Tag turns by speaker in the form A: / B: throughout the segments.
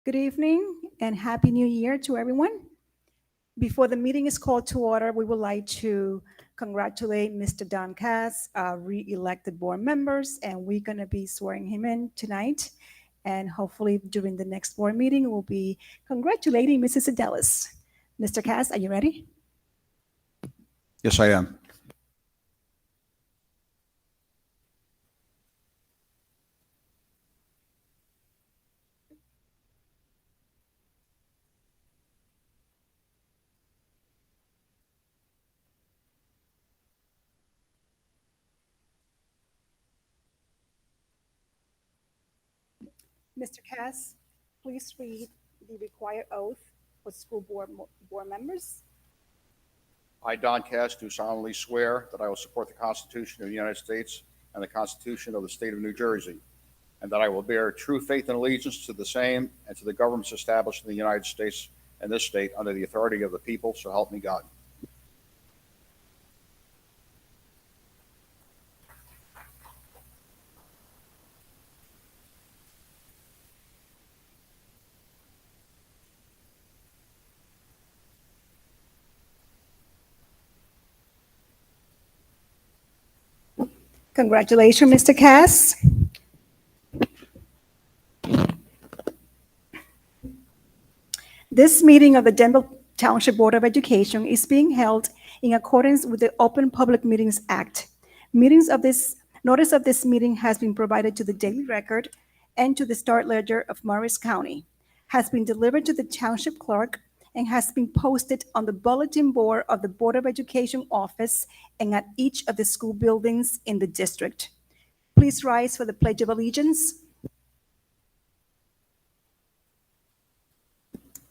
A: Good evening and Happy New Year to everyone. Before the meeting is called to order, we would like to congratulate Mr. Don Cass, re-elected board members, and we're going to be swearing him in tonight. And hopefully during the next board meeting, we'll be congratulating Mrs. Adelis. Mr. Cass, are you ready?
B: Yes, I am.
A: Mr. Cass, please read the required oath for school board members.
B: I, Don Cass, do solemnly swear that I will support the Constitution of the United States and the Constitution of the State of New Jersey, and that I will bear true faith and allegiance to the same and to the governments established in the United States and this state under the authority of the people, so help me God.
A: Congratulations, Mr. Cass. This meeting of the Denville Township Board of Education is being held in accordance with the Open Public Meetings Act. Notice of this meeting has been provided to the Daily Record and to the Star Ledger of Morris County, has been delivered to the Township Clerk, and has been posted on the bulletin board of the Board of Education office and at each of the school buildings in the district. Please rise for the Pledge of Allegiance.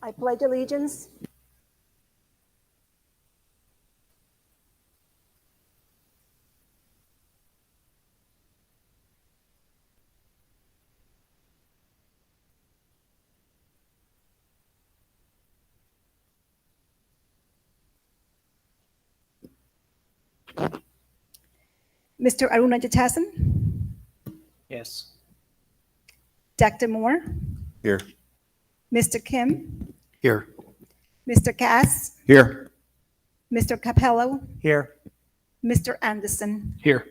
A: I pledge allegiance Mr. Aruna Jatasan,
C: Yes.
A: Dr. Moore,
B: Here.
A: Mr. Kim,
C: Here.
A: Mr. Cass,
B: Here.
A: Mr. Capello,
C: Here.
A: Mr. Anderson.
C: Here.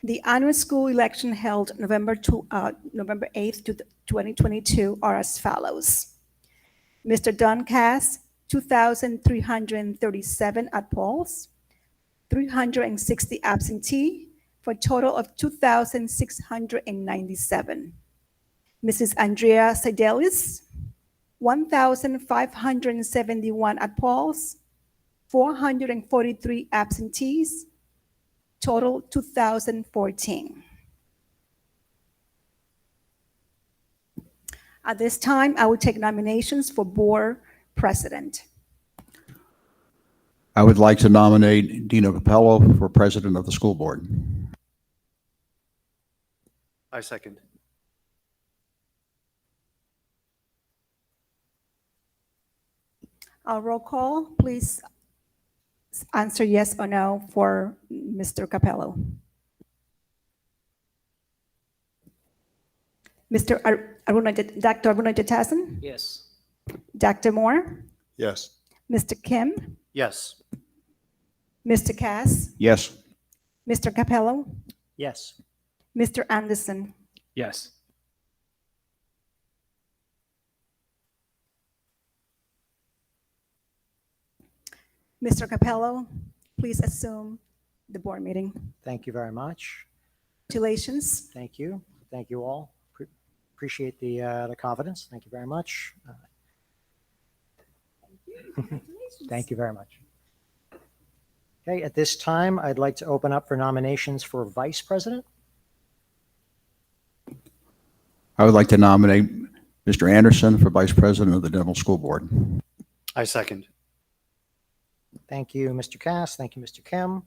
A: The annual school election held November 8th, 2022 are as follows. Mr. Don Cass, 2,337 at polls, 360 absentee, for a total of 2,697. Mrs. Andrea Sidelis, 1,571 at polls, 443 absentees, total 2,014. At this time, I will take nominations for board president.
B: I would like to nominate Dino Capello for president of the school board.
C: I second.
A: I'll roll call. Please answer yes or no for Mr. Capello. Dr. Aruna Jatasan,
C: Yes.
A: Dr. Moore,
B: Yes.
A: Mr. Kim,
C: Yes.
A: Mr. Cass,
B: Yes.
A: Mr. Capello,
C: Yes.
A: Mr. Anderson.
C: Yes.
A: Mr. Capello, please assume the board meeting.
D: Thank you very much.
A: Congratulations.
D: Thank you. Thank you all. Appreciate the confidence. Thank you very much. Thank you very much. Okay, at this time, I'd like to open up for nominations for vice president.
B: I would like to nominate Mr. Anderson for vice president of the Denville School Board.
C: I second.
D: Thank you, Mr. Cass. Thank you, Mr. Kim.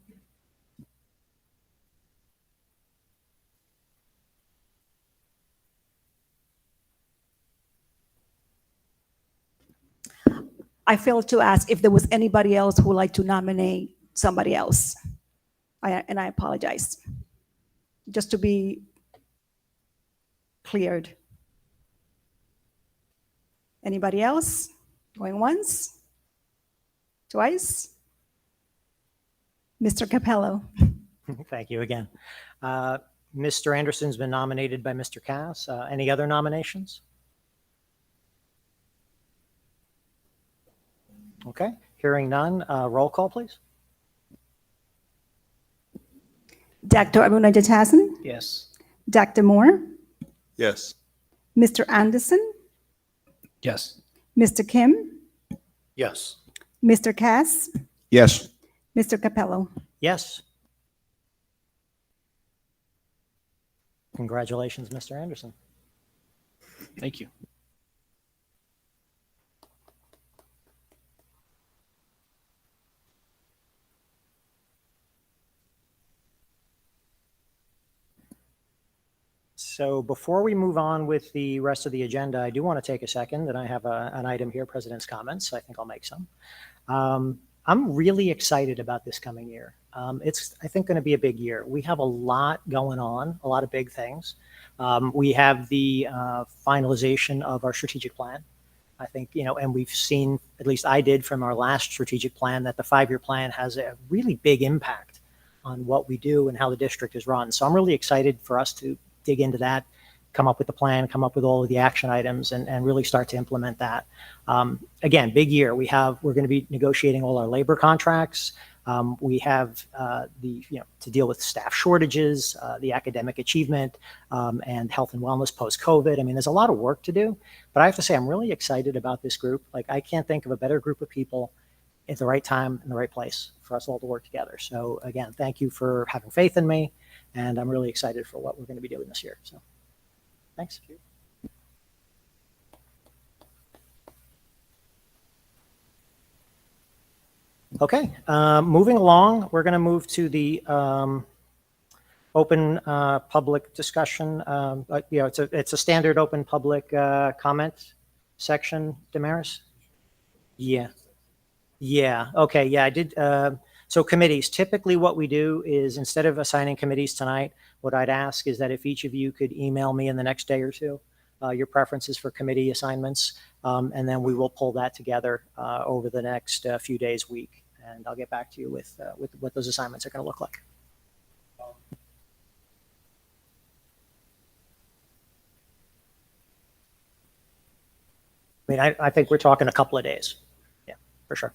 A: I failed to ask if there was anybody else who would like to nominate somebody else. And I apologize. Just to be cleared. Anybody else? Going once? Twice? Mr. Capello.
D: Thank you again. Mr. Anderson's been nominated by Mr. Cass. Any other nominations? Okay, hearing none. Roll call, please.
A: Dr. Aruna Jatasan?
C: Yes.
A: Dr. Moore?
E: Yes.
A: Mr. Anderson?
C: Yes.
A: Mr. Kim?
C: Yes.
A: Mr. Cass?
B: Yes.
A: Mr. Capello?
D: Yes. Congratulations, Mr. Anderson.
C: Thank you.
D: So before we move on with the rest of the agenda, I do want to take a second, and I have an item here, President's Comments. I think I'll make some. I'm really excited about this coming year. It's, I think, going to be a big year. We have a lot going on, a lot of big things. We have the finalization of our strategic plan. I think, and we've seen, at least I did from our last strategic plan, that the 5-year plan has a really big impact on what we do and how the district is run. So I'm really excited for us to dig into that, come up with the plan, come up with all of the action items, and really start to implement that. Again, big year. We're going to be negotiating all our labor contracts. We have to deal with staff shortages, the academic achievement, and health and wellness post-COVID. I mean, there's a lot of work to do, but I have to say, I'm really excited about this group. Like, I can't think of a better group of people at the right time in the right place for us all to work together. So again, thank you for having faith in me, and I'm really excited for what we're going to be doing this year. So thanks. Okay, moving along, we're going to move to the open public discussion. It's a standard open public comment section, Damaris? Yeah. Okay. Yeah, I did. So committees, typically what we do is, instead of assigning committees tonight, what I'd ask is that if each of you could email me in the next day or two your preferences for committee assignments, and then we will pull that together over the next few days, week, and I'll get back to you with what those assignments are going to look like. I mean, I think we're talking a couple of days. Yeah, for sure.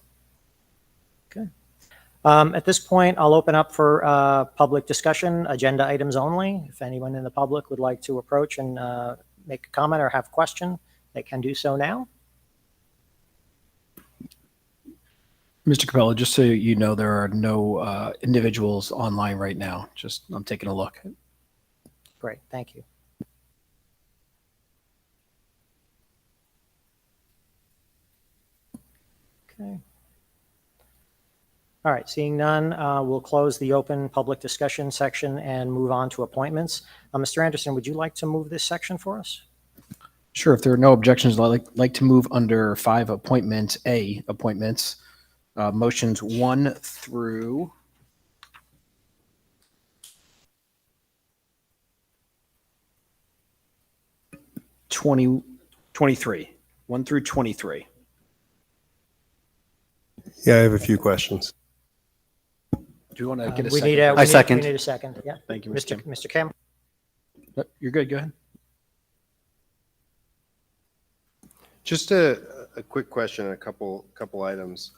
D: Okay. At this point, I'll open up for public discussion, agenda items only. If anyone in the public would like to approach and make a comment or have a question, they can do so now.
C: Mr. Capello, just so you know, there are no individuals online right now. Just, I'm taking a look.
D: Great, thank you. Okay. All right, seeing none, we'll close the open public discussion section and move on to appointments. Mr. Anderson, would you like to move this section for us?
C: Sure. If there are no objections, I'd like to move under 5 appointments, appointments, motions 1 through 23. 1 through 23.
E: Yeah, I have a few questions.
C: Do you want to get a
D: We
C: second?
D: need a,
C: I second.
D: We need a second, yeah.
C: Thank you,
D: Mr.
C: Kim.
D: Mr. Kim?
C: You're good. Go ahead.
E: Just a quick question and a couple items.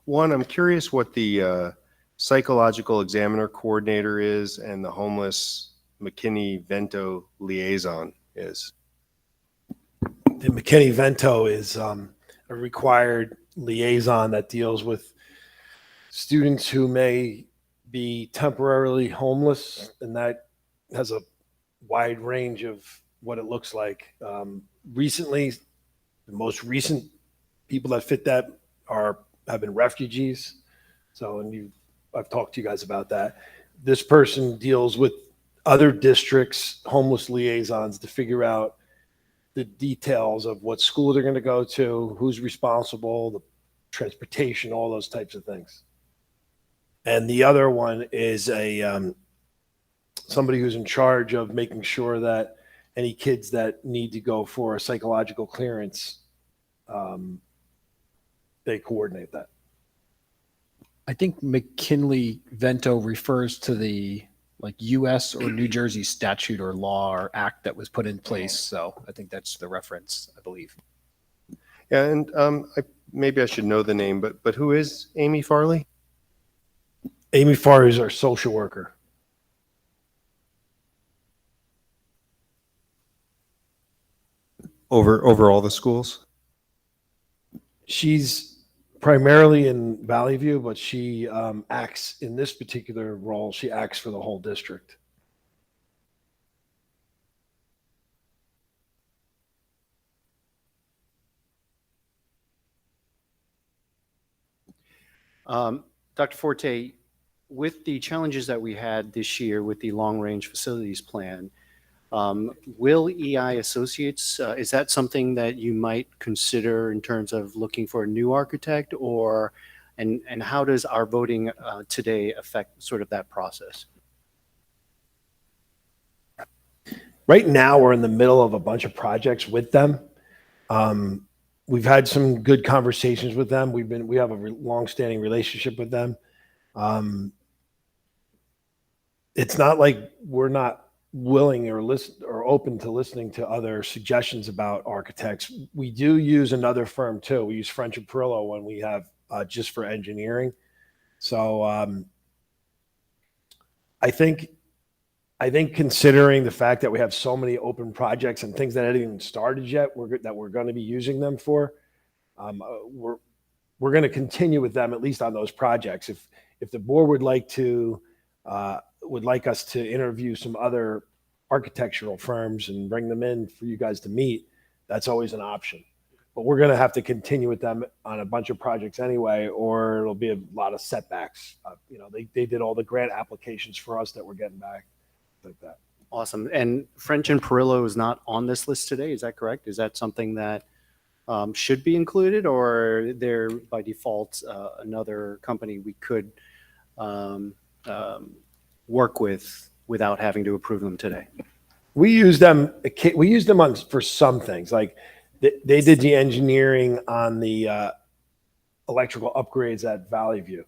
E: One, I'm curious what the psychological examiner coordinator is and the homeless McKinney-Vento liaison is.
F: The McKinney-Vento is a required liaison that deals with students who may be temporarily homeless, and that has a wide range of what it looks like. Recently, the most recent people that fit that have been refugees. So, and I've talked to you guys about that. This person deals with other districts' homeless liaisons to figure out the details of what school they're going to go to, who's responsible, the transportation, all those types of things. And the other one is somebody who's in charge of making sure that any kids that need to go for a psychological clearance, they coordinate that.
C: I think McKinley-Vento refers to the like U.S. or New Jersey statute or law or act that was put in place. So I think that's the reference, I believe.
E: Yeah, and maybe I should know the name, but who is Amy Farley?
F: Amy Farr is our social worker.
E: Over all the schools?
F: She's primarily in Valley View, but she acts in this particular role. She acts for the whole district.
G: Dr. Forte, with the challenges that we had this year with the long-range facilities plan, will EI Associates, is that something that you might consider in terms of looking for a new architect, or and how does our voting today affect sort of that process?
F: Right now, we're in the middle of a bunch of projects with them. We've had some good conversations with them. We have a long-standing relationship with them. It's not like we're not willing or open to listening to other suggestions about architects. We do use another firm too. We use French and Perillo when we have just for engineering. So I think considering the fact that we have so many open projects and things that haven't even started yet, that we're going to be using them for, we're going to continue with them at least on those projects. If the board would like us to interview some other architectural firms and bring them in for you guys to meet, that's always an option. But we're going to have to continue with them on a bunch of projects anyway, or it'll be a lot of setbacks. They did all the grant applications for us that we're getting back. Like that.
G: Awesome. And French and Perillo is not on this list today. Is that correct? Is that something that should be included, or they're by default another company we could work with without having to approve them today?
F: We use them. We use them for some things. Like they did the engineering on the electrical upgrades at Valley View,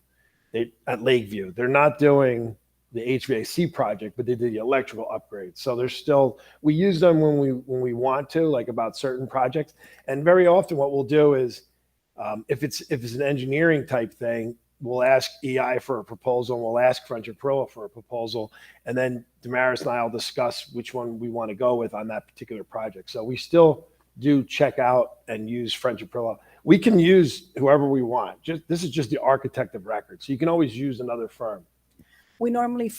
F: at Lakeview. They're not doing the HVAC project, but they did the electrical upgrades. So we use them when we want to, like about certain projects. And very often what we'll do is, if it's an engineering type thing, we'll ask EI for a proposal, and we'll ask French and Perillo for a proposal. And then Damaris and I will discuss which one we want to go with on that particular project. So we still do check out and use French and Perillo. We can use whoever we want. This is just the architect of record. So you can always use another firm.
A: We normally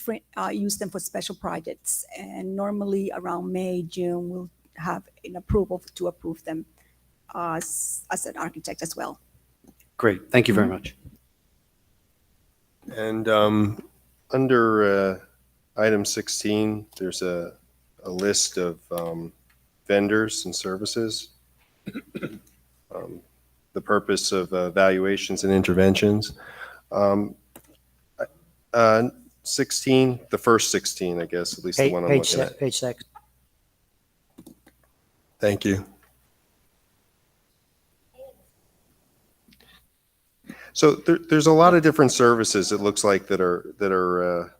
A: use them for special projects, and normally around May, June, we'll have an approval to approve them as an architect as well.
G: Great. Thank you very much.
E: And under item 16, there's a list of vendors and services. The purpose of evaluations and interventions. 16, the first 16, I guess, at least the one I'm looking at.
D: Page 6.
E: Thank you. So there's a lot of different services, it looks like, that are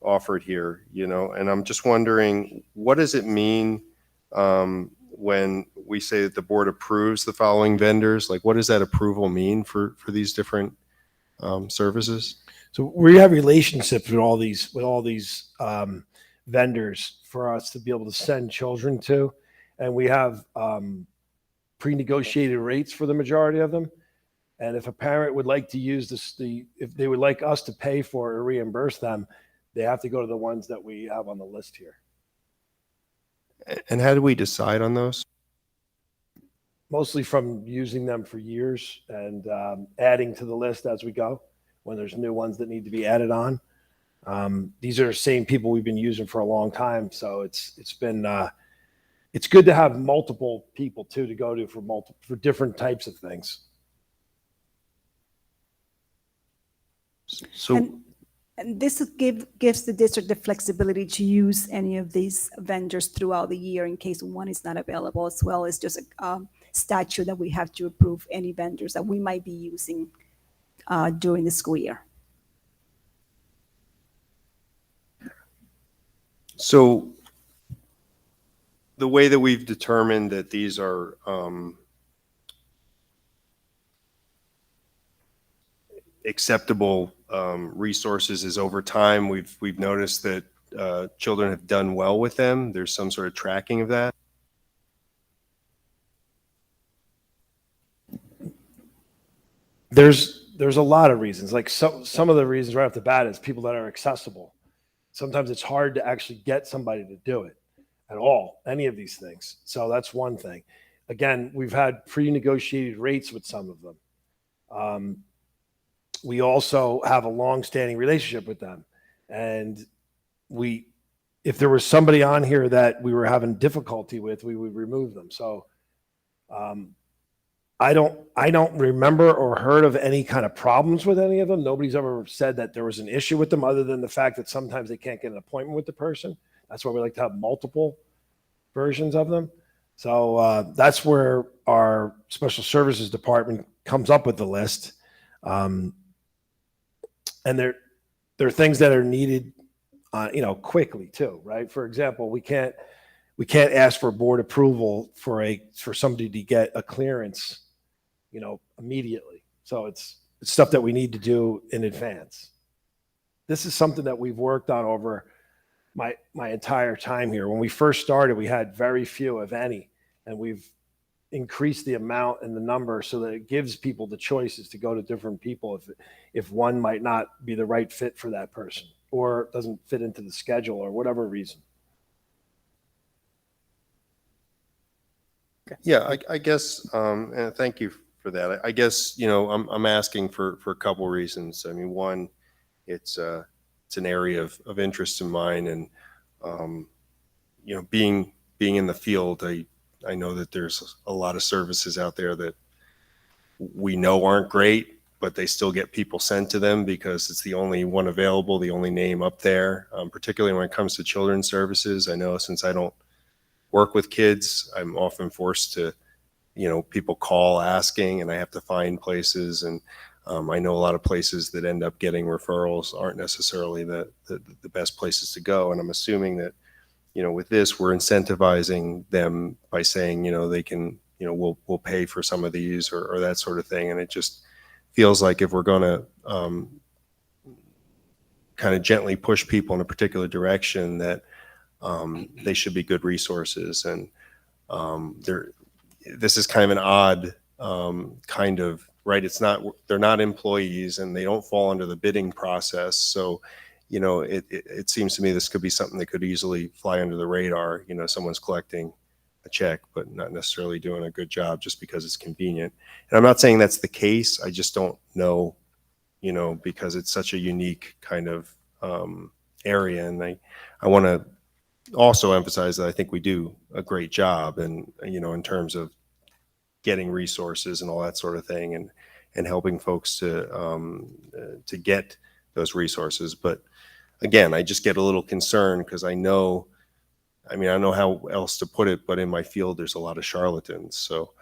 E: offered here, and I'm just wondering, what does it mean when we say that the board approves the following vendors? Like, what does that approval mean for these different services?
F: So we have relationships with all these vendors for us to be able to send children to, and we have pre-negotiated rates for the majority of them. And if a parent would like to use if they would like us to pay for or reimburse them, they have to go to the ones that we have on the list here.
E: And how do we decide on those?
F: Mostly from using them for years and adding to the list as we go when there's new ones that need to be added on. These are the same people we've been using for a long time. So it's good to have multiple people too, to go to for different types of things.
E: So
A: And this gives the district the flexibility to use any of these vendors throughout the year in case one is not available, as well as just a statute that we have to approve any vendors that we might be using during the school year.
E: So the way that we've determined that these are acceptable resources is over time. We've noticed that children have done well with them. There's some sort of tracking of that.
F: There's a lot of reasons. Like some of the reasons right off the bat is people that are accessible. Sometimes it's hard to actually get somebody to do it at all, any of these things. So that's one thing. Again, we've had pre-negotiated rates with some of them. We also have a long-standing relationship with them. And if there was somebody on here that we were having difficulty with, we would remove them. So I don't remember or heard of any kind of problems with any of them. Nobody's ever said that there was an issue with them other than the fact that sometimes they can't get an appointment with the person. That's why we like to have multiple versions of them. So that's where our special services department comes up with the list. And there are things that are needed, quickly too, right? For example, we can't ask for board approval for somebody to get a clearance, immediately. So it's stuff that we need to do in advance. This is something that we've worked on over my entire time here. When we first started, we had very few, if any, and we've increased the amount and the number so that it gives people the choices to go to different people if one might not be the right fit for that person or doesn't fit into the schedule or whatever reason.
E: Yeah, I guess, and thank you for that. I guess, I'm asking for a couple reasons. I mean, one, it's an area of interest in mine, and being in the field, I know that there's a lot of services out there that we know aren't great, but they still get people sent to them because it's the only one available, the only name up there. Particularly when it comes to children's services, I know since I don't work with kids, I'm often forced to, people call asking, and I have to find places. And I know a lot of places that end up getting referrals aren't necessarily the best places to go. And I'm assuming that, with this, we're incentivizing them by saying, they can, we'll pay for some of these or that sort of thing. And it just feels like if we're going to kind of gently push people in a particular direction, that they should be good resources. And this is kind of an odd kind of, right? They're not employees and they don't fall under the bidding process. So, it seems to me this could be something that could easily fly under the radar. Someone's collecting a check, but not necessarily doing a good job just because it's convenient. And I'm not saying that's the case. I just don't know, because it's such a unique kind of area. And I want to also emphasize that I think we do a great job and, in terms of getting resources and all that sort of thing and helping folks to get those resources. But again, I just get a little concerned because I know how else to put it, but in my field, there's a lot of charlatans. So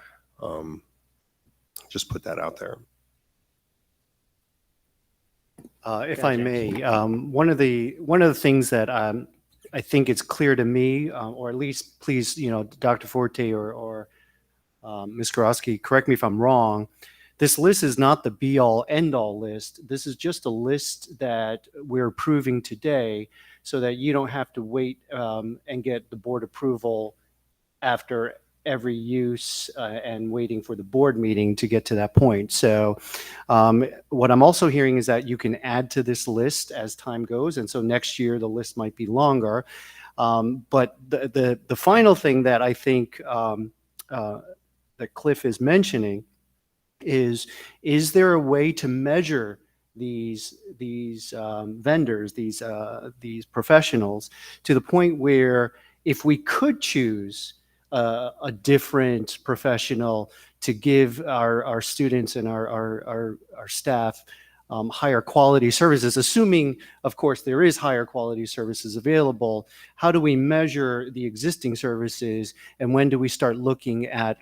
E: just put that out there.
G: If I may, one of the things that I think it's clear to me, or at least please, Dr. Forte or Ms. Gorosky, correct me if I'm wrong. This list is not the be-all, end-all list. This is just a list that we're approving today so that you don't have to wait and get the board approval after every use and waiting for the board meeting to get to that point. So what I'm also hearing is that you can add to this list as time goes. And so next year, the list might be longer. But the final thing that I think that Cliff is mentioning is there a way to measure these vendors, these professionals, to the point where if we could choose a different professional to give our students and our staff higher quality services, assuming, of course, there is higher quality services available. How do we measure the existing services, and when do we start looking at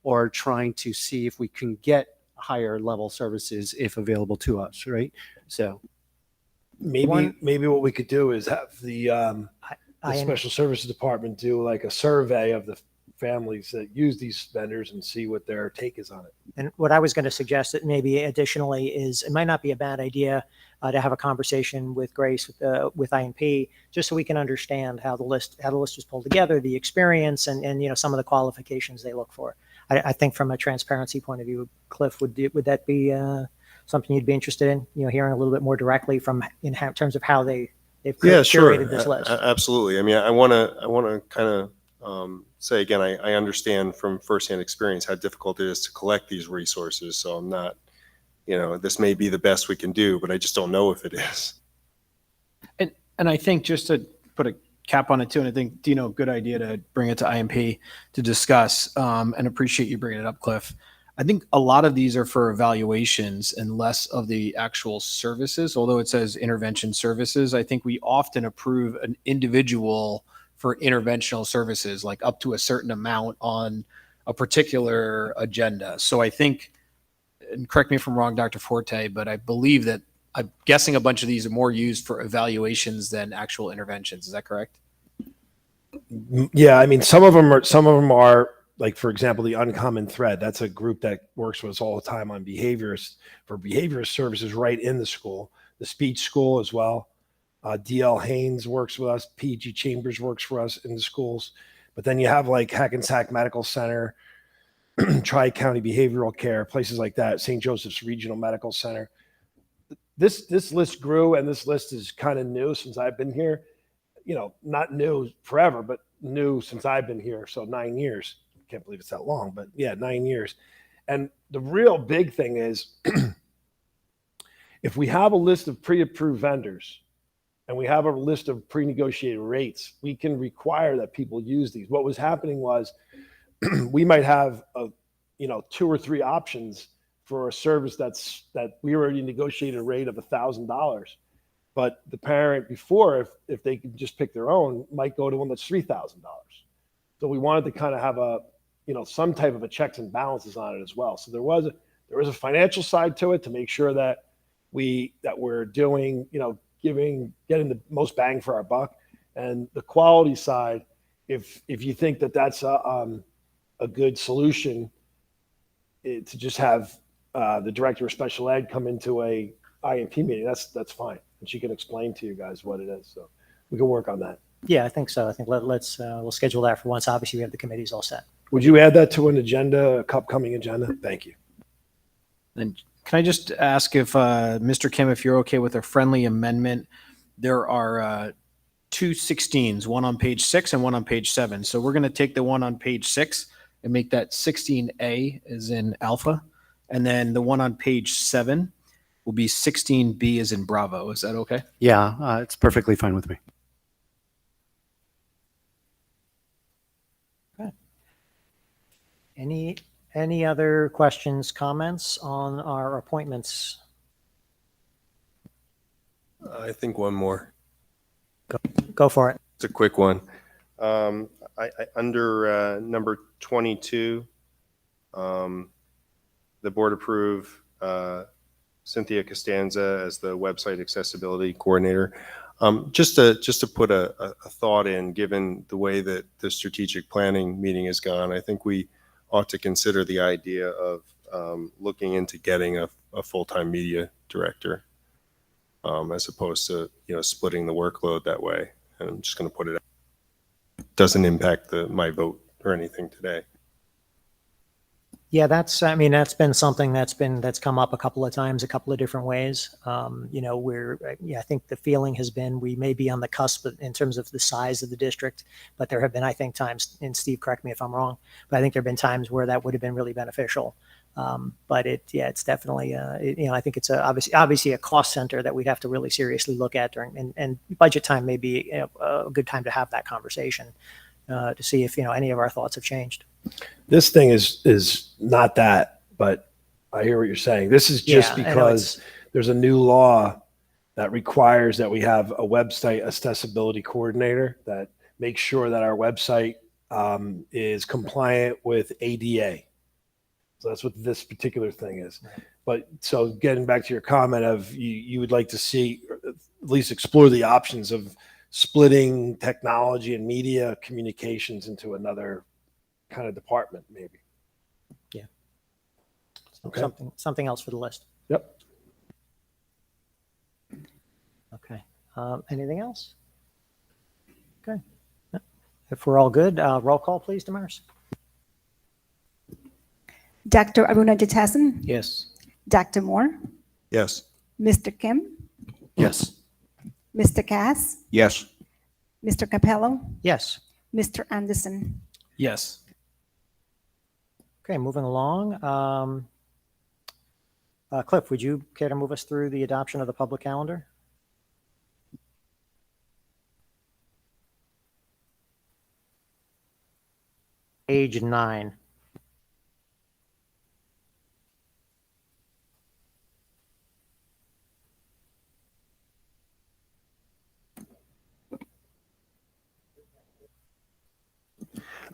G: or trying to see if we can get higher level services if available to us, right? So,
F: Maybe what we could do is have the
D: I-
F: special services department do like a survey of the families that use these vendors and see what their take is on it.
D: And what I was going to suggest that maybe additionally is it might not be a bad idea to have a conversation with Grace with INP, just so we can understand how the list was pulled together, the experience, and some of the qualifications they look for. I think from a transparency point of view, Cliff, would that be something you'd be interested in? Hearing a little bit more directly from in terms of how they've curated this list.
E: Absolutely. I mean, I want to kind of say again, I understand from firsthand experience how difficult it is to collect these resources. So I'm not, this may be the best we can do, but I just don't know if it is.
C: And I think just to put a cap on it too, and I think, Dino, good idea to bring it to IMP to discuss, and appreciate you bringing it up, Cliff. I think a lot of these are for evaluations and less of the actual services. Although it says intervention services, I think we often approve an individual for interventional services, like up to a certain amount on a particular agenda. So I think, and correct me if I'm wrong, Dr. Forte, but I believe that I'm guessing a bunch of these are more used for evaluations than actual interventions. Is that correct?
F: Yeah, I mean, some of them are like, for example, the Uncommon Thread. That's a group that works with us all the time on behavior services right in the school. The speech school as well. DL Haynes works with us. PG Chambers works for us in the schools. But then you have like Hackensack Medical Center, Tri-County Behavioral Care, places like that, St. Joseph's Regional Medical Center. This list grew, and this list is kind of new since I've been here. Not new forever, but new since I've been here. So 9 years. Can't believe it's that long, but yeah, 9 years. And the real big thing is if we have a list of pre-approved vendors and we have a list of pre-negotiated rates, we can require that people use these. What was happening was we might have 2 or 3 options for a service that we already negotiated a rate of $1,000. But the parent before, if they could just pick their own, might go to one that's $3,000. So we wanted to kind of have some type of a checks and balances on it as well. So there was a financial side to it to make sure that we're doing, getting the most bang for our buck, and the quality side. If you think that that's a good solution, to just have the director of special ed come into a IMP meeting, that's fine, and she can explain to you guys what it is. So we can work on that.
D: Yeah, I think so. I think we'll schedule that for once. Obviously, we have the committees all set.
F: Would you add that to an agenda, upcoming agenda? Thank you.
C: And can I just ask if Mr. Kim, if you're okay with a friendly amendment? There are 2 16s, one on page 6 and one on page 7. So we're going to take the one on page 6 and make that 16A as in alpha. And then the one on page 7 will be 16B as in Bravo. Is that okay?
G: yeah, it's perfectly fine with me.
D: Any other questions, comments on our appointments?
E: I think one more.
D: Go for it.
E: It's a quick one. Under number 22, the board approved Cynthia Costanza as the website accessibility coordinator. Just to put a thought in, given the way that the strategic planning meeting has gone, I think we ought to consider the idea of looking into getting a full-time media director, as opposed to splitting the workload that way. And I'm just going to put it out. Doesn't impact my vote or anything today.
D: Yeah, that's been something that's come up a couple of times, a couple of different ways. I think the feeling has been we may be on the cusp in terms of the size of the district, but there have been, I think, times, and Steve, correct me if I'm wrong, but I think there have been times where that would have been really beneficial. But it's definitely, I think it's obviously a cost center that we'd have to really seriously look at during, and budget time may be a good time to have that conversation to see if, any of our thoughts have changed.
F: This thing is not that, but I hear what you're saying. This is just
D: Yeah, I know
F: because there's a new law that requires that we have a website accessibility coordinator that makes sure that our website is compliant with ADA. So that's what this particular thing is. But so getting back to your comment of you would like to see, or at least explore the options of splitting technology and media communications into another kind of department, maybe.
D: Yeah.
F: Okay.
D: Something else for the list.
F: Yep.
D: Okay. Anything else? Okay. If we're all good, roll call, please, Damaris.
A: Dr. Aruna Jatasan,
C: Yes.
A: Dr. Moore,
E: Yes.
A: Mr. Kim,
G: Yes.
A: Mr. Cass,
B: Yes.
A: Mr. Capello,
D: Yes.
A: Mr. Anderson.
C: Yes.
D: Okay, moving along. Cliff, would you care to move us through the adoption of the public calendar? Page 9.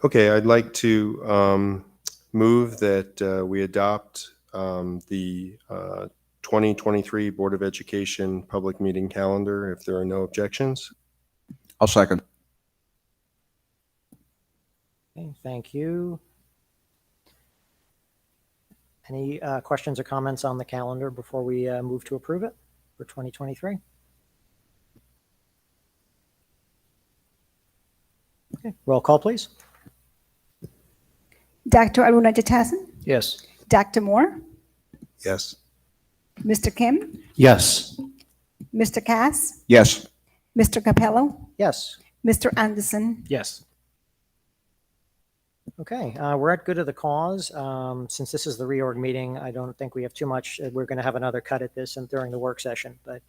E: Okay, I'd like to move that we adopt the 2023 Board of Education public meeting calendar if there are no objections.
B: I'll second.
D: Okay, thank you. Any questions or comments on the calendar before we move to approve it for 2023? Okay, roll call, please.
A: Dr. Aruna Jatasan,
C: Yes.
A: Dr. Moore,
E: Yes.
A: Mr. Kim,
G: Yes.
A: Mr. Cass,
B: Yes.
A: Mr. Capello,
D: Yes.
A: Mr. Anderson.
C: Yes.
D: Okay, we're at good of the cause. Since this is the reorg meeting, I don't think we have too much. We're going to have another cut at this and during the work session, but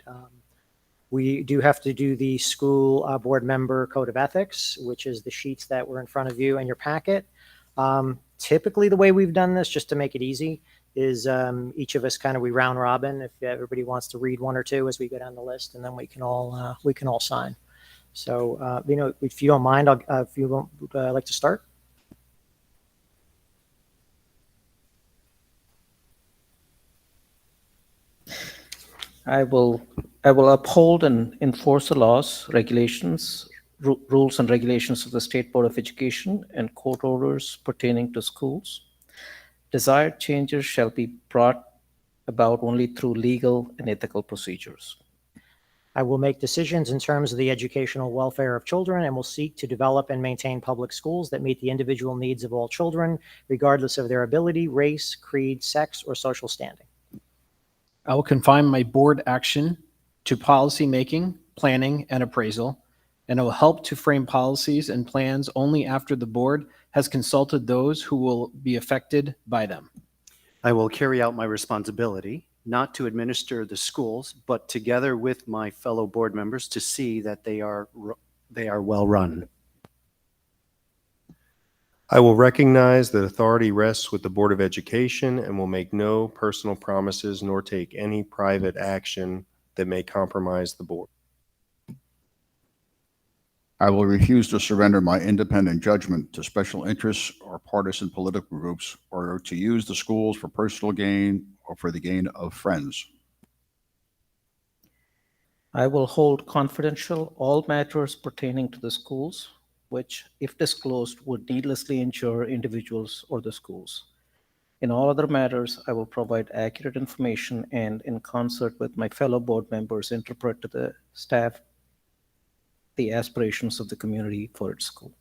D: we do have to do the school board member code of ethics, which is the sheets that were in front of you in your packet. Typically, the way we've done this, just to make it easy, is each of us we round robin. If everybody wants to read one or two as we go down the list, and then we can all sign. So, if you don't mind, if you would like to start.
H: I will uphold and enforce the laws, regulations, rules and regulations of the State Board of Education and court orders pertaining to schools. Desired changes shall be brought about only through legal and ethical procedures.
D: I will make decisions in terms of the educational welfare of children and will seek to develop and maintain public schools that meet the individual needs of all children, regardless of their ability, race, creed, sex, or social standing.
C: I will confine my board action to policy making, planning, and appraisal, and I will help to frame policies and plans only after the board has consulted those who will be affected by them.
G: I will carry out my responsibility not to administer the schools, but together with my fellow board members to see that they are well run.
E: I will recognize that authority rests with the Board of Education and will make no personal promises nor take any private action that may compromise the board.
B: I will refuse to surrender my independent judgment to special interests or partisan political groups, or to use the schools for personal gain or for the gain of friends.
H: I will hold confidential all matters pertaining to the schools, which, if disclosed, would needlessly injure individuals or the schools. In all other matters, I will provide accurate information and, in concert with my fellow board members, interpret to the staff the aspirations of the community for its school.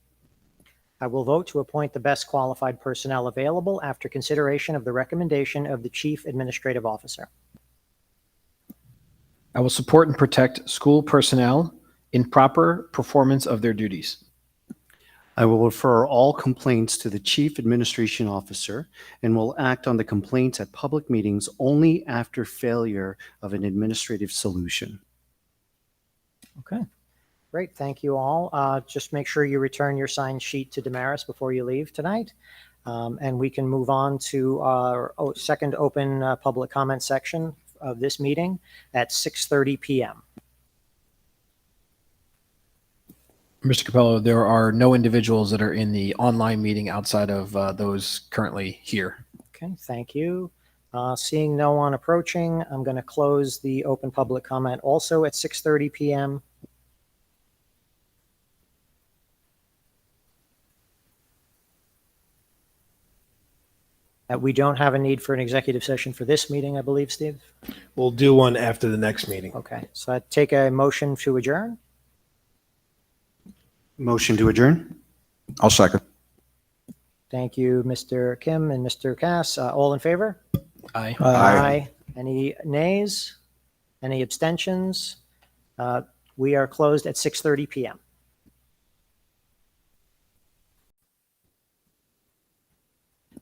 D: I will vote to appoint the best qualified personnel available after consideration of the recommendation of the Chief Administrative Officer.
C: I will support and protect school personnel in proper performance of their duties.
G: I will refer all complaints to the Chief Administration Officer and will act on the complaints at public meetings only after failure of an administrative solution.
D: Okay. Great, thank you all. Just make sure you return your signed sheet to Damaris before you leave tonight. And we can move on to our second open public comment section of this meeting at 6:30 PM.
C: Mr. Capello, there are no individuals that are in the online meeting outside of those currently here.
D: Okay, thank you. Seeing no one approaching, I'm going to close the open public comment also at 6:30 PM. We don't have a need for an executive session for this meeting, I believe, Steve.
F: We'll do one after the next meeting.
D: Okay, so I take a motion to adjourn.
G: Motion to adjourn?
B: I'll second.
D: Thank you, Mr. Kim and Mr. Cass. All in favor?
C: Aye.
D: Aye. Any nays? Any abstentions? We are closed at 6:30 PM.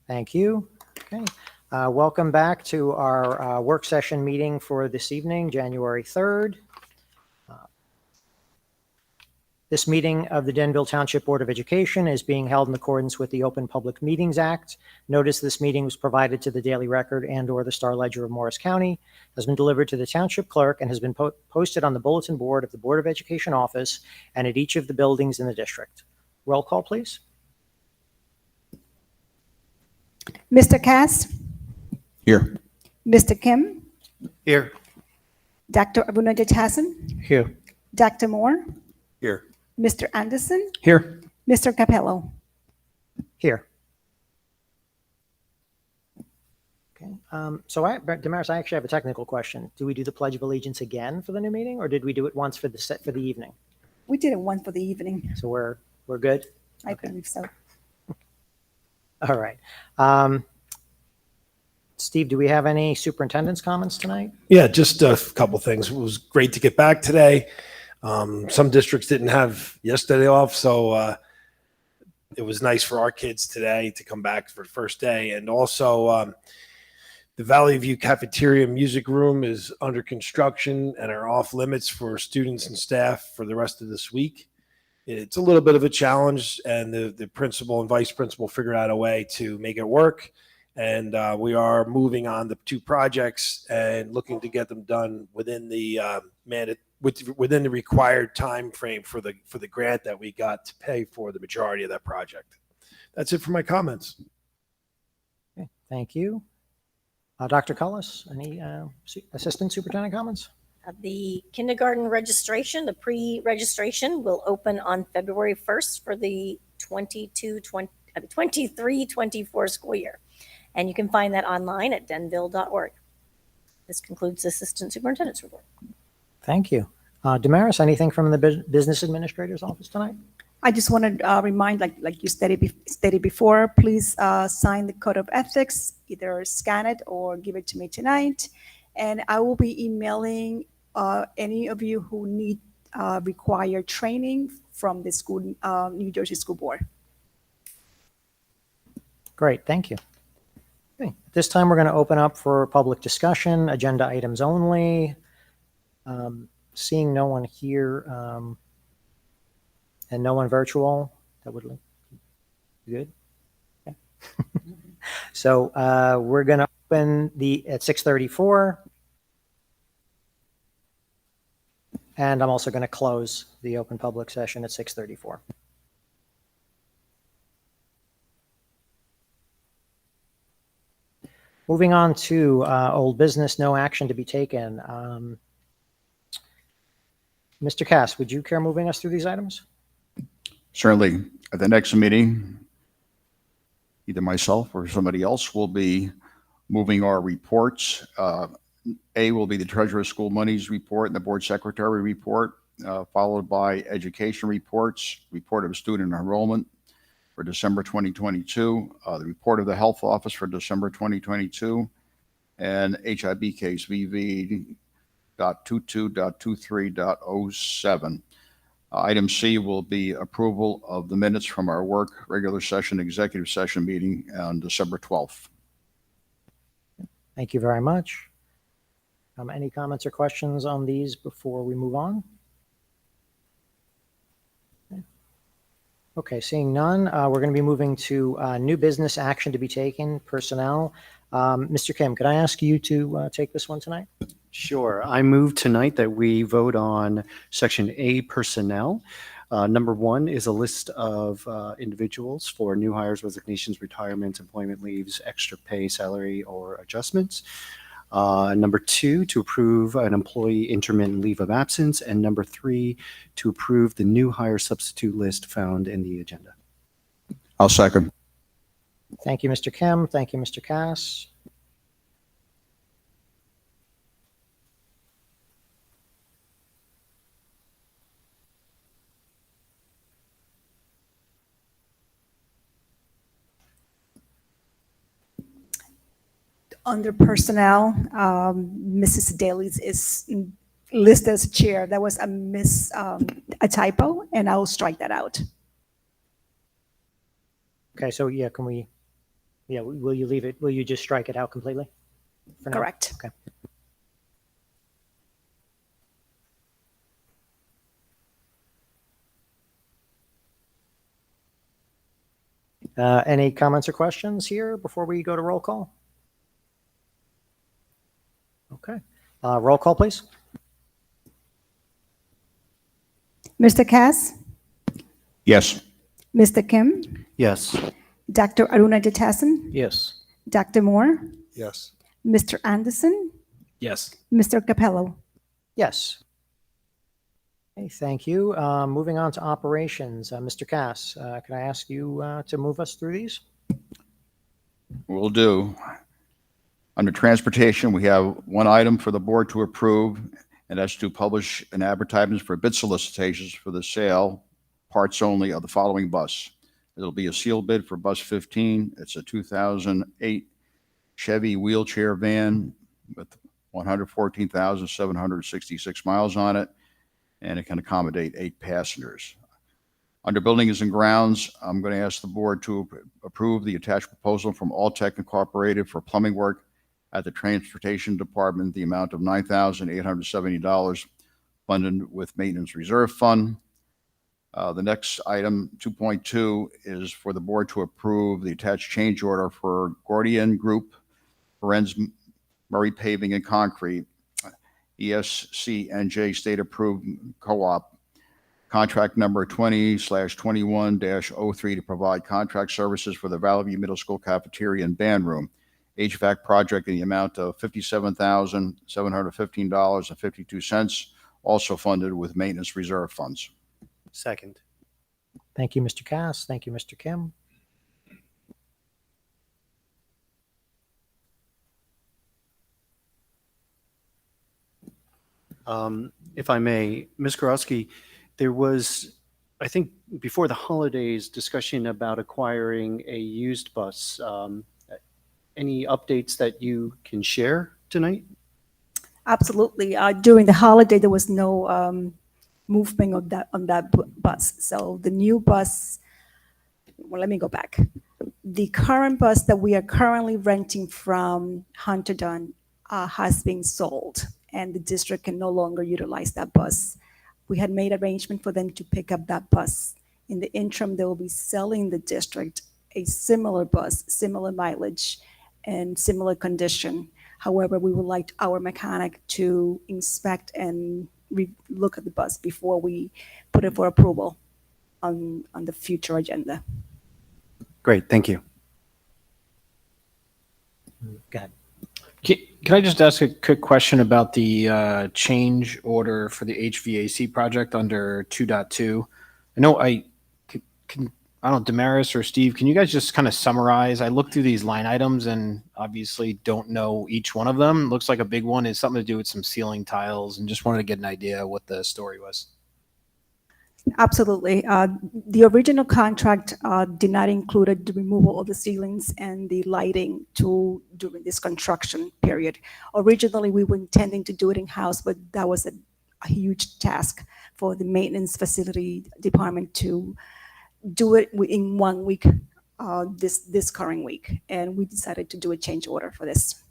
D: Thank you. Okay. Welcome back to our work session meeting for this evening, January 3rd. This meeting of the Denville Township Board of Education is being held in accordance with the Open Public Meetings Act. Notice this meeting was provided to the Daily Record and/or the Star Ledger of Morris County, has been delivered to the Township Clerk, and has been posted on the bulletin board of the Board of Education office and at each of the buildings in the district. Roll call, please.
A: Mr. Cass,
B: Here.
A: Mr. Kim,
G: Here.
A: Dr. Abunajit Hassan,
H: Here.
A: Dr. Moore,
E: Here.
A: Mr. Anderson,
C: Here.
A: Mr. Capello.
D: Here. Okay. Damaris, I actually have a technical question. Do we do the Pledge of Allegiance again for the new meeting, or did we do it once for the evening?
A: We did it one for the evening.
D: So we're good?
A: I believe so.
D: All right. Steve, do we have any superintendent's comments tonight?
F: Yeah, just a couple things. It was great to get back today. Some districts didn't have yesterday off, so it was nice for our kids today to come back for the first day. And also, the Valley View Cafeteria Music Room is under construction and are off limits for students and staff for the rest of this week. It's a little bit of a challenge, and the principal and vice principal figured out a way to make it work. And we are moving on the two projects and looking to get them done within the within the required time frame for the grant that we got to pay for the majority of that project. That's it for my comments.
D: Okay, thank you. Dr. Cullis, any assistant superintendent comments?
I: The kindergarten registration, the pre-registration will open on February 1st for the 23-24 school year. And you can find that online at denville.org. This concludes the assistant superintendent's report.
D: Thank you. Damaris, anything from the business administrator's office tonight?
A: I just want to remind, like you stated before, please sign the code of ethics, either scan it or give it to me tonight. And I will be emailing any of you who need required training from the school, New Jersey School Board.
D: Great, thank you. Okay. At this time, we're going to open up for public discussion, agenda items only. Seeing no one here and no one virtual, that would look good. Yeah. So we're going to open at 6:34. And I'm also going to close the open public session at 6:34. Moving on to old business, no action to be taken. Mr. Cass, would you care moving us through these items?
B: Certainly. At the next meeting, either myself or somebody else will be moving our reports. A will be the Treasurer of School Monies report and the Board Secretary report, followed by education reports, report of student enrollment for December 2022, the report of the Health Office for December 2022, and HIB case VV.22.23.07. Item C will be approval of the minutes from our work regular session executive session meeting on December 12th.
D: Thank you very much. Any comments or questions on these before we move on? Okay, seeing none, we're going to be moving to new business action to be taken, personnel. Mr. Kim, could I ask you to take this one tonight?
G: Sure. I move tonight that we vote on Section A personnel. Number one is a list of individuals for new hires, resignations, retirements, employment leaves, extra pay, salary, or adjustments. Number two, to approve an employee intermittent leave of absence. And number three, to approve the new hire substitute list found in the agenda.
B: I'll second.
D: Thank you, Mr. Kim. Thank you, Mr. Cass.
A: Under personnel, Mrs. Daly is listed as chair. That was a typo, and I'll strike that out.
D: Okay, so yeah, will you leave it, will you just strike it out completely? for now?
A: Correct.
D: Okay. Any comments or questions here before we go to roll call? Okay. Roll call, please.
A: Mr. Cass,
B: Yes.
A: Mr. Kim,
G: Yes.
A: Dr. Aruna Jatasan,
H: Yes.
A: Dr. Moore,
F: Yes.
A: Mr. Anderson,
C: Yes.
A: Mr. Capello.
D: Yes. Okay, thank you. Moving on to operations. Mr. Cass, can I ask you to move us through these?
B: Will do. Under transportation, we have one item for the board to approve, and that's to publish an advertisement for bid solicitations for the sale, parts only, of the following bus. It'll be a sealed bid for bus 15. It's a 2008 Chevy wheelchair van with 114,766 miles on it, and it can accommodate 8 passengers. Under buildings and grounds, I'm going to ask the board to approve the attached proposal from Alltech Incorporated for plumbing work at the Transportation Department, the amount of $9,870, funded with Maintenance Reserve Fund. The next item, 2.2, is for the board to approve the attached change order for Gordian Group, Ferenz Murray Paving and Concrete, ESCNJ State Approved Co-op, contract number 20/21-03 to provide contract services for the Valley View Middle School cafeteria and band room. HVAC project in the amount of $57,715.52, also funded with maintenance reserve funds.
G: Second.
D: Thank you, Mr. Cass. Thank you, Mr. Kim.
G: If I may, Ms. Gorowski, there was, I think, before the holidays, discussion about acquiring a used bus. Any updates that you can share tonight?
A: Absolutely. During the holiday, there was no movement on that bus. So the new bus, well, let me go back. The current bus that we are currently renting from Hunter Dunn has been sold, and the district can no longer utilize that bus. We had made arrangement for them to pick up that bus. In the interim, they will be selling the district a similar bus, similar mileage, and similar condition. However, we would like our mechanic to inspect and look at the bus before we put it for approval on the future agenda.
G: Great, thank you.
D: Go ahead.
C: Can I just ask a quick question about the change order for the HVAC project under 2.2? I know I don't know, Damaris or Steve, can you guys just kind of summarize? I looked through these line items and obviously don't know each one of them. Looks like a big one is something to do with some ceiling tiles, and just wanted to get an idea what the story was.
A: Absolutely. The original contract did not include the removal of the ceilings and the lighting during this construction period. Originally, we were intending to do it in-house, but that was a huge task for the maintenance facility department to do it in 1 week, this current week. And we decided to do a change order for this.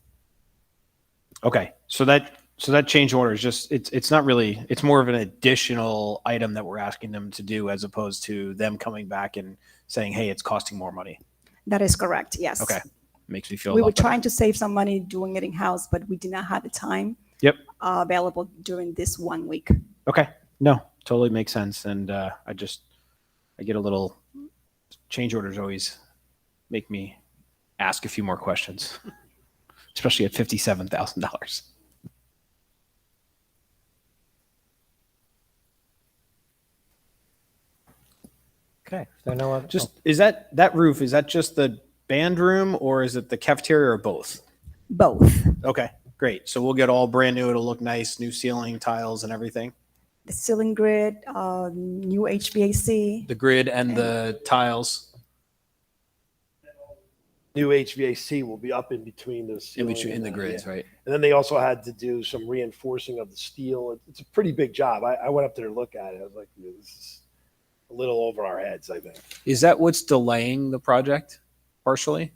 C: Okay, so that change order is just, it's not really, it's more of an additional item that we're asking them to do as opposed to them coming back and saying, hey, it's costing more money.
A: That is correct, yes.
C: Okay, Makes me feel a
A: We
C: lot
A: were
C: better.
A: trying to save some money doing it in-house, but we did not have the time
C: Yep.
A: available during this 1 week.
C: Okay. No, totally makes sense. And I get a little, change orders always make me ask a few more questions, especially at $57,000.
D: Okay. If there are no other,
C: Just, is that roof, is that just the band room or is it the cafeteria or both?
A: Both.
C: Okay, great. So we'll get all brand new. It'll look nice, new ceiling tiles and everything.
A: The ceiling grid, new HVAC.
C: The grid and the tiles
F: New HVAC will be up in between the
C: in
F: ceiling
C: between in
F: and
C: the grids,
F: yeah.
C: right?
F: And then they also had to do some reinforcing of the steel. It's a pretty big job. I went up there to look at it. I was like, this is a little over our heads, I think.
C: Is that what's delaying the project partially?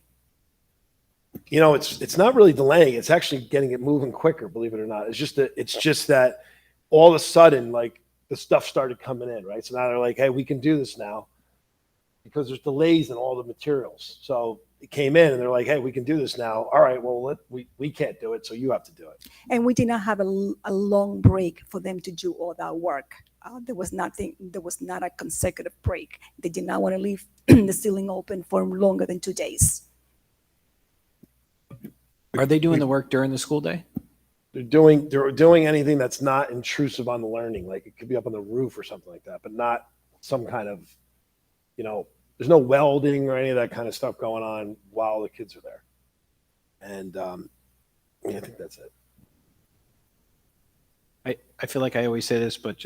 F: You know, it's not really delaying. It's actually getting it moving quicker, believe it or not. It's just that all of a sudden, like, the stuff started coming in, right? So now they're like, hey, we can do this now because there's delays in all the materials. So it came in and they're like, hey, we can do this now. All right, well, we can't do it, so you have to do it.
A: And we did not have a long break for them to do all that work. There was not a consecutive break. They did not want to leave the ceiling open for longer than 2 days.
C: Are they doing the work during the school day?
F: They're doing anything that's not intrusive on the learning. Like it could be up on the roof or something like that, but not some kind of, there's no welding or any of that kind of stuff going on while the kids are there. And yeah, I think that's it.
C: I feel like I always say this, but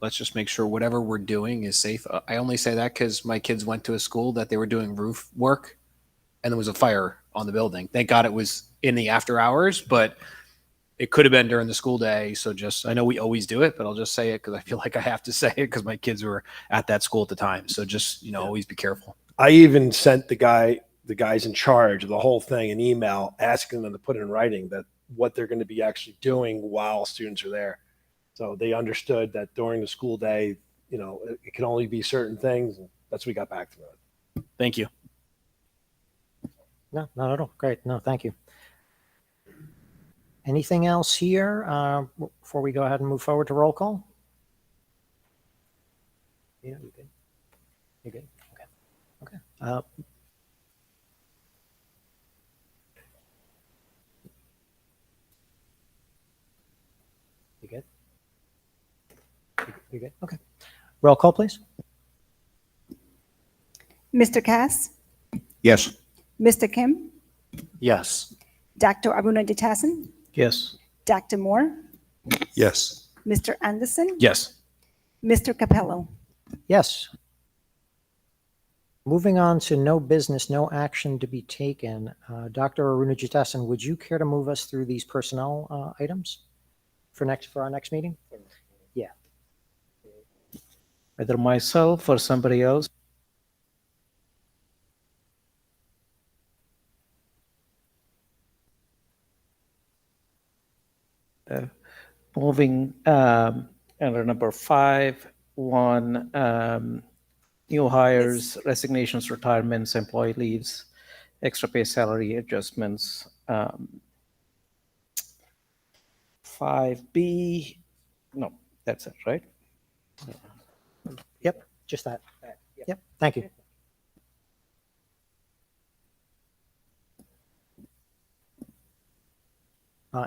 C: let's just make sure whatever we're doing is safe. I only say that because my kids went to a school that they were doing roof work and there was a fire on the building. Thank God it was in the after hours, but it could have been during the school day. So I know we always do it, but I'll just say it because I feel like I have to say it because my kids were at that school at the time. So just, always be careful.
F: I even sent the guys in charge of the whole thing an email asking them to put in writing that what they're going to be actually doing while students are there. So they understood that during the school day, it can only be certain things. And that's what we got back to it.
C: Thank you.
D: no, not at all. Great. No, thank you. Anything else here before we go ahead and move forward to roll call? Yeah, you good? You good? Okay. You good? You good? Okay. Roll call, please.
A: Mr. Cass,
B: Yes.
A: Mr. Kim,
G: Yes.
A: Dr. Aruna Jitasan,
H: Yes.
A: Dr. Moore,
E: Yes.
A: Mr. Anderson,
C: Yes.
A: Mr. Capello.
D: Yes. Moving on to no business, no action to be taken. Dr. Arunajitasan, would you care to move us through these personnel items for our next meeting? Yeah.
H: Either myself or somebody else. Moving under number 5, 1, new hires, resignations, retirements, employee leaves, extra pay salary adjustments. 5B, no, that's it, right?
D: Yep, just that. Yep, thank you.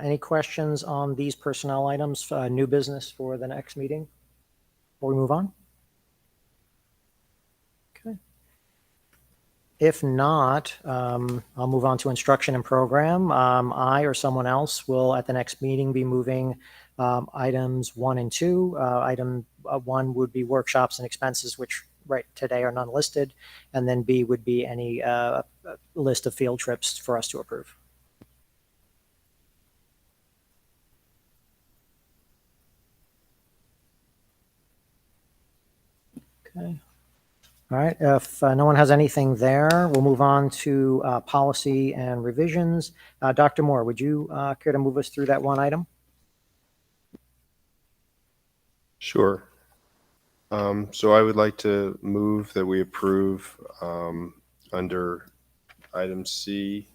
D: Any questions on these personnel items, new business for the next meeting before we move on? Okay. If not, I'll move on to instruction and program. I or someone else will at the next meeting be moving items 1 and 2. Item 1 would be workshops and expenses, which right today are none listed. And then B would be any list of field trips for us to approve. Okay. All right. If no one has anything there, we'll move on to policy and revisions. Dr. Moore, would you care to move us through that one item?
E: Sure. So I would like to move that we approve under item C,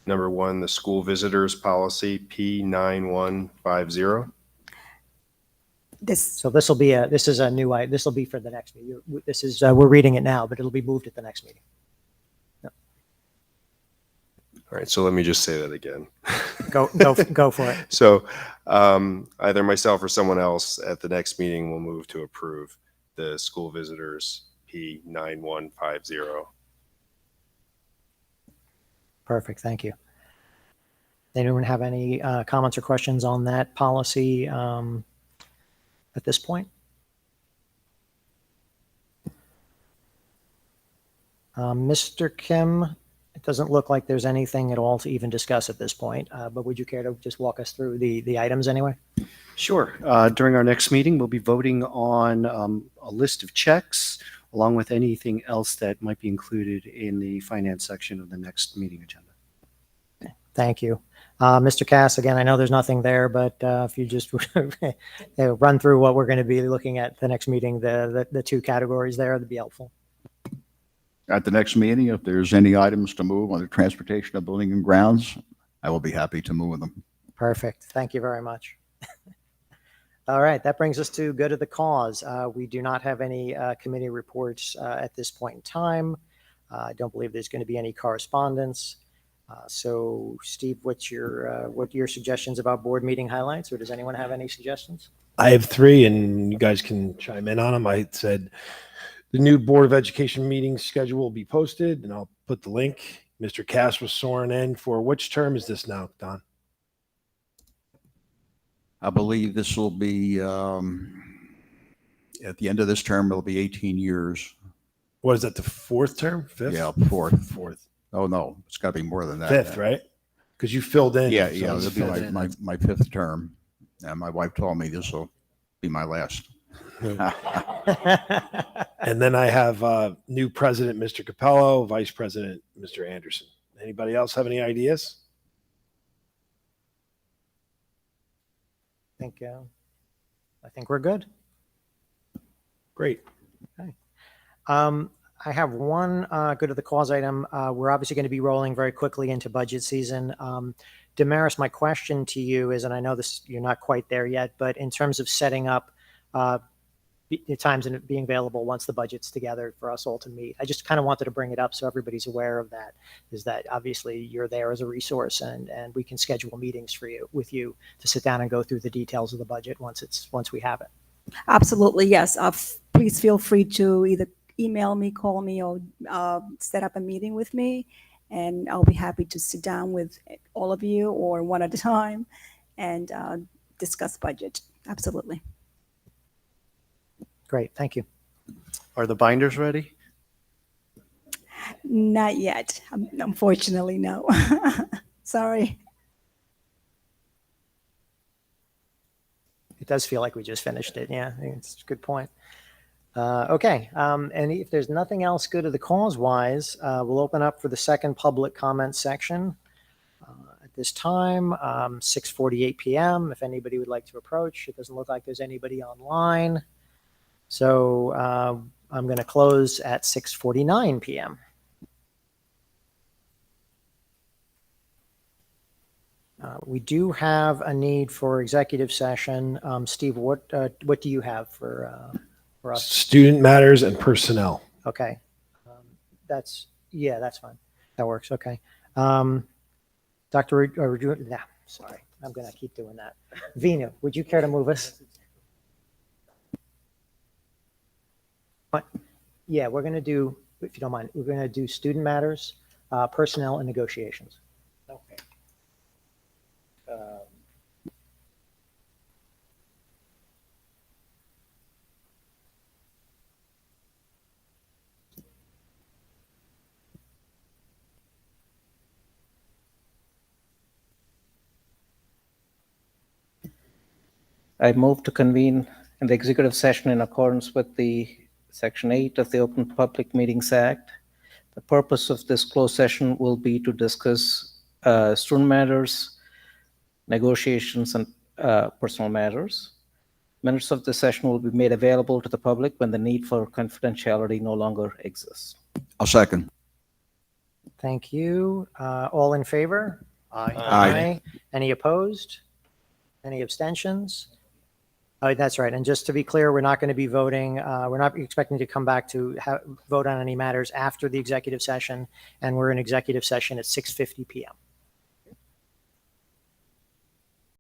E: Number one, the school visitors policy P9150.
A: This,
D: So this is a new, this will be for the next meeting. This is, we're reading it now, but it'll be moved at the next meeting.
E: All right, so let me just say that again.
D: Go for it.
E: So either myself or someone else at the next meeting will move to approve the school visitors P9150.
D: Perfect, thank you. Anyone have any comments or questions on that policy at this point? Mr. Kim, it doesn't look like there's anything at all to even discuss at this point, but would you care to just walk us through the items anyway?
G: Sure. During our next meeting, we'll be voting on a list of checks along with anything else that might be included in the finance section of the next meeting agenda.
D: Okay, thank you. Mr. Cass, again, I know there's nothing there, but if you just run through what we're going to be looking at the next meeting, the two categories there, that'd be helpful.
B: At the next meeting, if there's any items to move on the transportation of building and grounds, I will be happy to move them.
D: Perfect. Thank you very much. All right, that brings us to good of the cause. We do not have any committee reports at this point in time. I don't believe there's going to be any correspondence. So, Steve, what are your suggestions about board meeting highlights, or does anyone have any suggestions?
F: I have three, and you guys can chime in on them. I said the new Board of Education meeting schedule will be posted, and I'll put the link. Mr. Cass was sworn in for which term is this now, Don?
B: I believe this will be, at the end of this term, it'll be 18 years.
F: What is that, the fourth term? Fifth?
B: Yeah, fourth.
F: Fourth.
B: Oh, no, it's got to be more than that.
F: Fifth, right? Because you filled in.
B: Yeah,
F: so
B: yeah,
F: it's
B: it'll be
F: fifth.
B: my fifth term. And my wife told me this will be my last.
F: And then I have new president, Mr. Capello, vice president, Mr. Anderson. Anybody else have any ideas?
D: I think we're good.
F: Great.
D: I have one good of the cause item. We're obviously going to be rolling very quickly into budget season. Damaris, my question to you is, and I know this you're not quite there yet, but in terms of setting up times and it being available once the budget's together for us all to meet, I just kind of wanted to bring it up so everybody's aware of that. Is that obviously you're there as a resource, and we can schedule meetings for you to sit down and go through the details of the budget once we have it.
A: absolutely, yes. Please feel free to either email me, call me, or set up a meeting with me, and I'll be happy to sit down with all of you or one at a time and discuss budget. Absolutely.
D: Great, thank you.
G: Are the binders ready?
A: Not yet, unfortunately, no. Sorry.
D: It does feel like we just finished it. Yeah, I think it's a good point. Okay, and if there's nothing else good of the cause wise, we'll open up for the second public comment section. At this time, 6:48 p.m. If anybody would like to approach, it doesn't look like there's anybody online. So I'm going to close at 6:49 p.m. We do have a need for executive session. Steve, what do you have for us?
F: Student matters and personnel.
D: Okay. That's fine. That works. Okay. Dr. Yeah, sorry. I'm going to keep doing that. Vinu, would you care to move us? What? Yeah, we're going to do, if you don't mind, we're going to do student matters, personnel, and negotiations.
H: Okay. I move to convene an executive session in accordance with the Section 8 of the Open Public Meetings Act. The purpose of this closed session will be to discuss student matters, negotiations, and personal matters. Minutes of the session will be made available to the public when the need for confidentiality no longer exists.
B: I'll second.
D: Thank you. All in favor?
G: Aye.
D: Any opposed? Any abstentions? Oh, that's right. And just to be clear, we're not going to be voting, we're not expecting to come back to vote on any matters after the executive session, and we're in executive session at 6:50 PM.